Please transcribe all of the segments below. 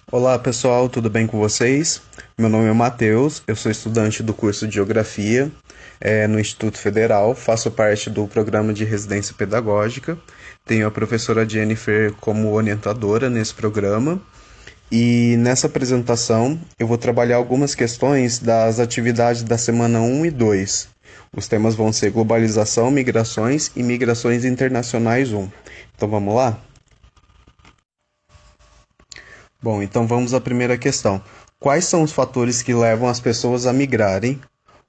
Olá pessoal, tudo bem com vocês? Meu nome é Matheus, eu sou estudante do curso de Geografia no Instituto Federal, faço parte do programa de residência pedagógica, tenho a professora Jennifer como orientadora nesse programa e nessa apresentação eu vou trabalhar algumas questões das atividades da semana 1 e 2. Os temas vão ser globalização, migrações e migrações internacionais 1. Então vamos lá? Bom, então vamos à primeira questão. Quais são os fatores que levam as pessoas a migrarem?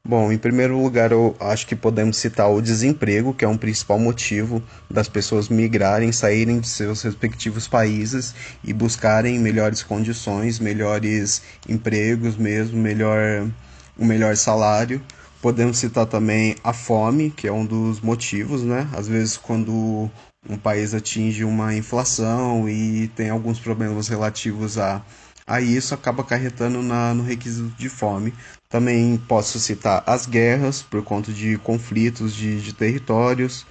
Bom, em primeiro lugar, eu acho que podemos citar o desemprego, que é um principal motivo das pessoas migrarem, saírem de seus respectivos países e buscarem melhores condições, melhores empregos mesmo, um melhor salário. Podemos citar também a fome, que é um dos motivos, né? Às vezes, quando um país atinge uma inflação e tem alguns problemas relativos a isso, acaba acarretando no requisito de fome. Também posso citar as guerras, por conta de conflitos de territórios,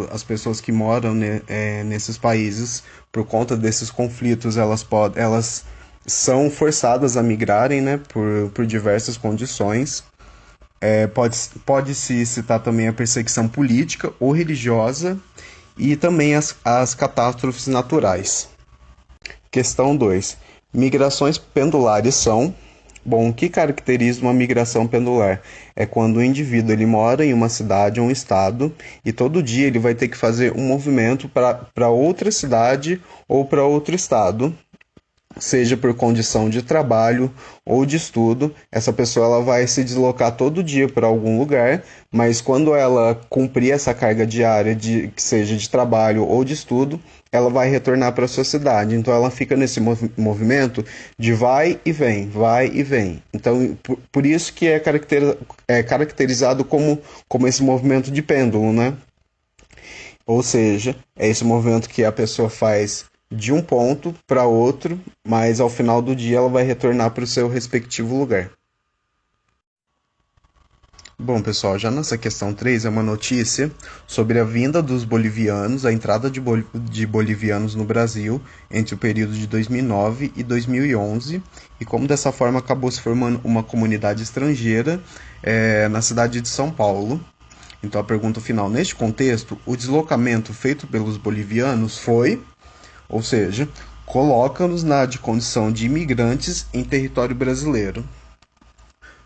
as pessoas que moram nesses países, por conta desses conflitos, elas são forçadas a migrarem, né, por diversas condições. Pode-se citar também a perseguição política ou religiosa e também as catástrofes naturais. Questão 2. Migrações pendulares são... Bom, o que caracteriza uma migração pendular? É quando o indivíduo ele mora em uma cidade ou um estado e todo dia ele vai ter que fazer um movimento para outra cidade ou para outro estado, seja por condição de trabalho ou de estudo. Essa pessoa ela vai se deslocar todo dia para algum lugar, mas quando ela cumprir essa carga diária que seja de trabalho ou de estudo, ela vai retornar para a sua cidade. Então ela fica nesse movimento de vai e vem, vai e vem. Então por isso que é caracterizado como esse movimento de pêndulo, né? Ou seja, é esse movimento que a pessoa faz de um ponto para outro, mas ao final do dia ela vai retornar para o seu respectivo lugar. Bom, pessoal, já nessa questão 3 é uma notícia sobre a vinda dos bolivianos, a entrada de bolivianos no Brasil entre o período de 2009 e 2011, e como dessa forma acabou se formando uma comunidade estrangeira na cidade de São Paulo. Então a pergunta final, neste contexto, o deslocamento feito pelos bolivianos foi, ou seja, coloca-nos na de condição de imigrantes em território brasileiro.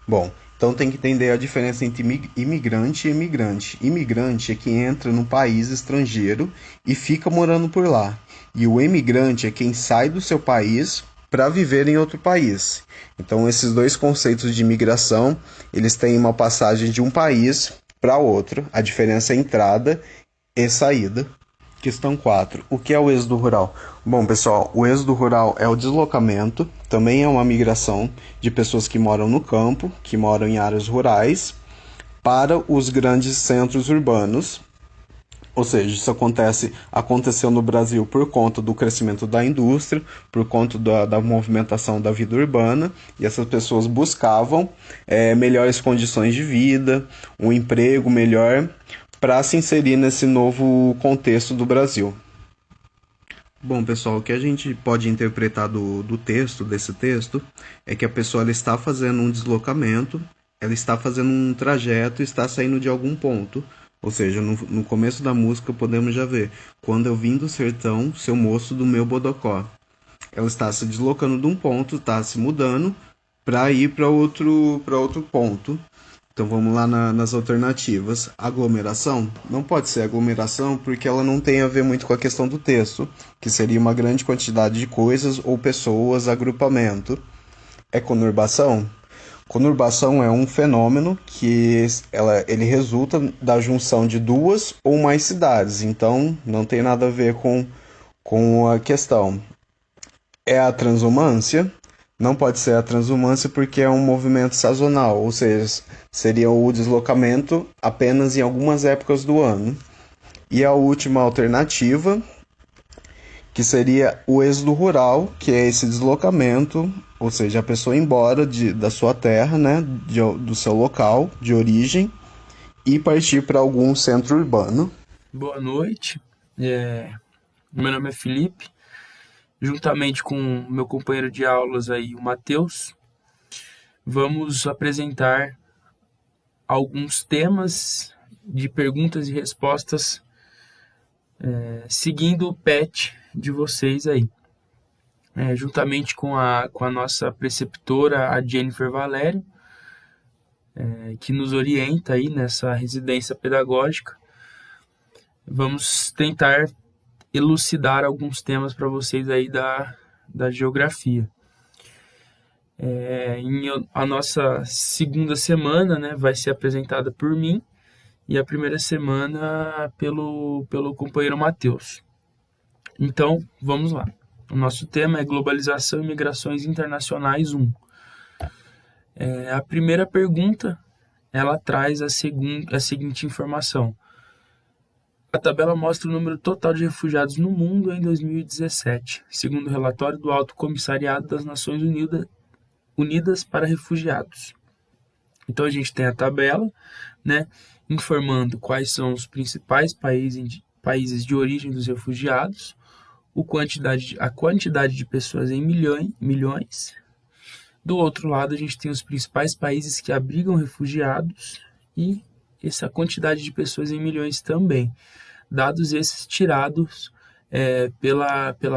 Bom, então tem que entender a diferença entre imigrante e emigrante. Imigrante é quem entra num país estrangeiro e fica morando por lá. E o emigrante é quem sai do seu país para viver em outro país. Então esses dois conceitos de imigração, eles têm uma passagem de um país para outro. A diferença é entrada e saída. Questão 4. O que é o êxodo rural? Bom, pessoal, o êxodo rural é o deslocamento, também é uma migração de pessoas que moram no campo, que moram em áreas rurais, para os grandes centros urbanos. Ou seja, isso aconteceu no Brasil por conta do crescimento da indústria, por conta da movimentação da vida urbana, e essas pessoas buscavam melhores condições de vida, um emprego melhor, para se inserir nesse novo contexto do Brasil. Bom, pessoal, o que a gente pode interpretar desse texto, é que a pessoa ela está fazendo um deslocamento, ela está fazendo um trajeto, está saindo de algum ponto. Ou seja, no começo da música podemos já ver: quando eu vim do sertão, seu moço do meu bodocó. Ela está se deslocando de um ponto, está se mudando para ir para outro ponto. Então vamos lá nas alternativas. Aglomeração? Não pode ser aglomeração porque ela não tem a ver muito com a questão do texto, que seria uma grande quantidade de coisas ou pessoas, agrupamento. É conurbação? Conurbação é um fenômeno que ele resulta da junção de duas ou mais cidades, então não tem nada a ver com a questão. É a transumância? Não pode ser a transumância porque é um movimento sazonal, ou seja, seria o deslocamento apenas em algumas épocas do ano. E a última alternativa, que seria o êxodo rural, que é esse deslocamento, ou seja, a pessoa ir embora da sua terra, né, do seu local de origem, e partir para algum centro urbano. Boa noite, meu nome é Felipe juntamente com meu companheiro de aulas aí, o Matheus, vamos apresentar alguns temas de perguntas e respostas, seguindo o PET de vocês aí. Juntamente com a nossa preceptora, a Jennifer Valério, que nos orienta aí nessa residência pedagógica. Vamos tentar elucidar alguns temas para vocês aí da geografia. A nossa segunda semana, né, vai ser apresentada por mim e a primeira semana pelo companheiro Matheus. Então, vamos lá. O nosso tema é Globalização e Migrações Internacionais 1. A primeira pergunta, ela traz a seguinte informação. A tabela mostra o número total de refugiados no mundo em 2017, segundo o relatório do Alto Comissariado das Nações Unidas para Refugiados. Então a gente tem a tabela, né, informando quais são os principais países de origem dos refugiados, a quantidade de pessoas em milhões. Do outro lado, a gente tem os principais países que abrigam refugiados e essa quantidade de pessoas em milhões também. Dados esses tirados pelo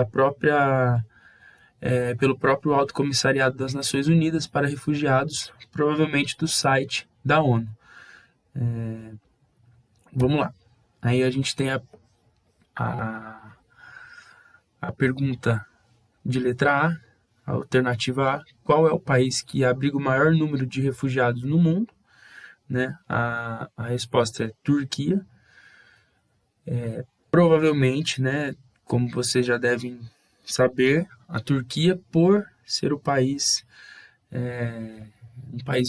próprio Alto Comissariado das Nações Unidas para Refugiados, provavelmente do site da ONU. Vamos lá. Aí a gente tem a pergunta de letra A, a alternativa A, qual é o país que abriga o maior número de refugiados no mundo? Né? A resposta é Turquia. Provavelmente, né, como vocês já devem saber, a Turquia, por ser um país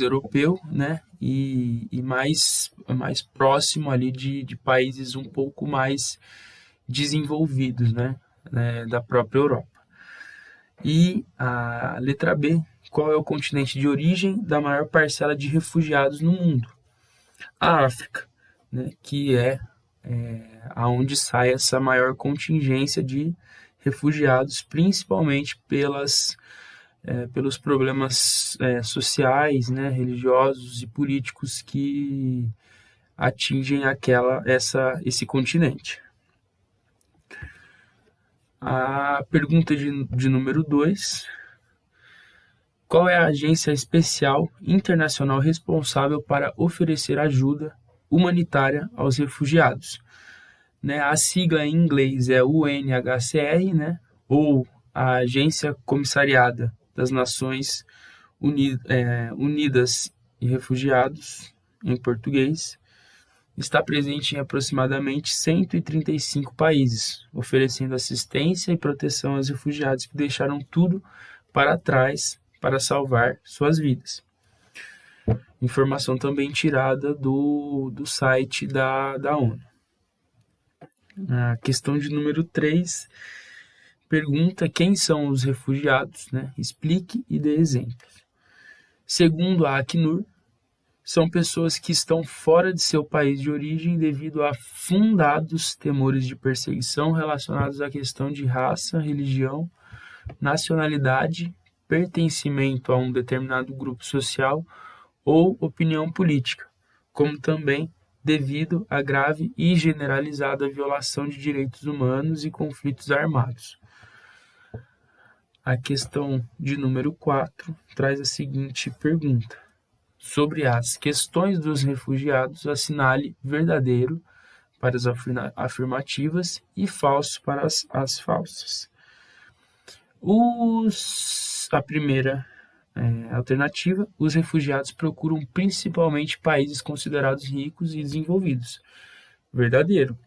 europeu, né, e mais próximo ali de países um pouco mais desenvolvidos, né, da própria Europa. E a letra B, qual é o continente de origem da maior parcela de refugiados no mundo? A África, né, que é aonde sai essa maior contingência de refugiados, principalmente pelos problemas sociais, né, religiosos e políticos que atingem esse continente. A pergunta de número 2. Qual é a agência especial internacional responsável para oferecer ajuda humanitária aos refugiados? Né, a sigla em inglês é UNHCR, né, ou a Agência Comissariada das Nações Unidas e Refugiados, em português. Está presente em aproximadamente 135 países, oferecendo assistência e proteção aos refugiados que deixaram tudo para trás para salvar suas vidas. Informação também tirada do site da ONU. A questão de número 3 pergunta quem são os refugiados, né? Explique e dê exemplos. Segundo a Acnur, são pessoas que estão fora de seu país de origem devido a fundados temores de perseguição relacionados à questão de raça, religião, nacionalidade, pertencimento a um determinado grupo social ou opinião política, como também devido à grave e generalizada violação de direitos humanos e conflitos armados. A questão de número 4 traz a seguinte pergunta. Sobre as questões dos refugiados, assinale verdadeiro para as afirmativas e falso para as falsas. A primeira alternativa, os refugiados procuram principalmente países considerados ricos e desenvolvidos. Verdadeiro.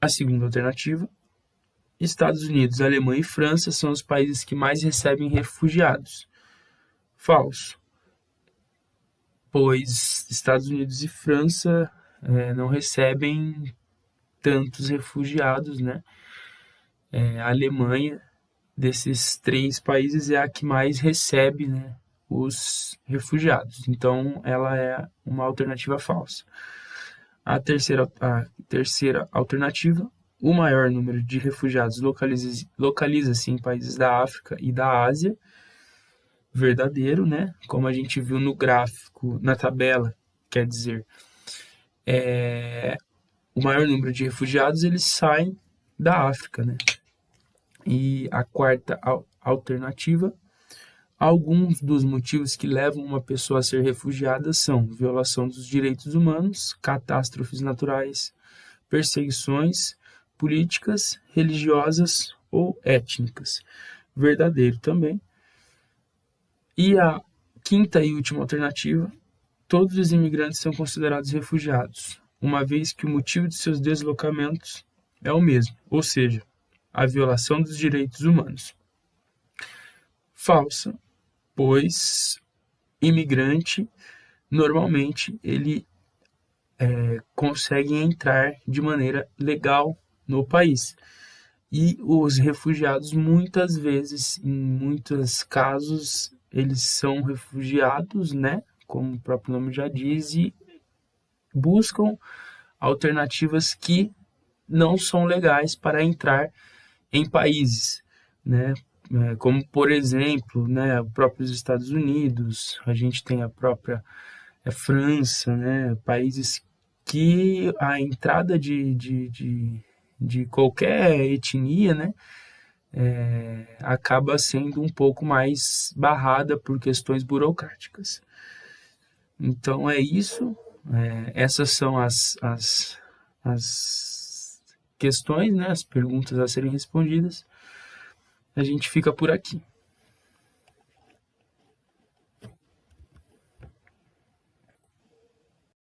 A segunda alternativa, Estados Unidos, Alemanha e França são os países que mais recebem refugiados. Falso. Pois Estados Unidos e França não recebem tantos refugiados, né? A Alemanha, desses 3 países, é a que mais recebe, né, os refugiados. Então, ela é uma alternativa falsa. A terceira alternativa, o maior número de refugiados localiza-se em países da África e da Ásia, verdadeiro, né? Como a gente viu no gráfico, na tabela, quer dizer, o maior número de refugiados eles saem da África, né? E a quarta alternativa, alguns dos motivos que levam uma pessoa a ser refugiada são violação dos direitos humanos, catástrofes naturais, perseguições políticas, religiosas ou étnicas. Verdadeiro também. E a quinta e última alternativa, todos os imigrantes são considerados refugiados, uma vez que o motivo de seus deslocamentos é o mesmo, ou seja, a violação dos direitos humanos. Falsa, pois imigrante, normalmente, ele consegue entrar de maneira legal no país. E os refugiados, muitas vezes, em muitos casos, eles são refugiados, né? Como o próprio nome já diz, e buscam alternativas que não são legais para entrar em países, né? Como, por exemplo, né, os próprios Estados Unidos, a gente tem a própria França, né, países que a entrada de qualquer etnia, né, acaba sendo um pouco mais barrada por questões burocráticas. Então é isso, essas são as questões, né, as perguntas a serem respondidas. A gente fica por aqui.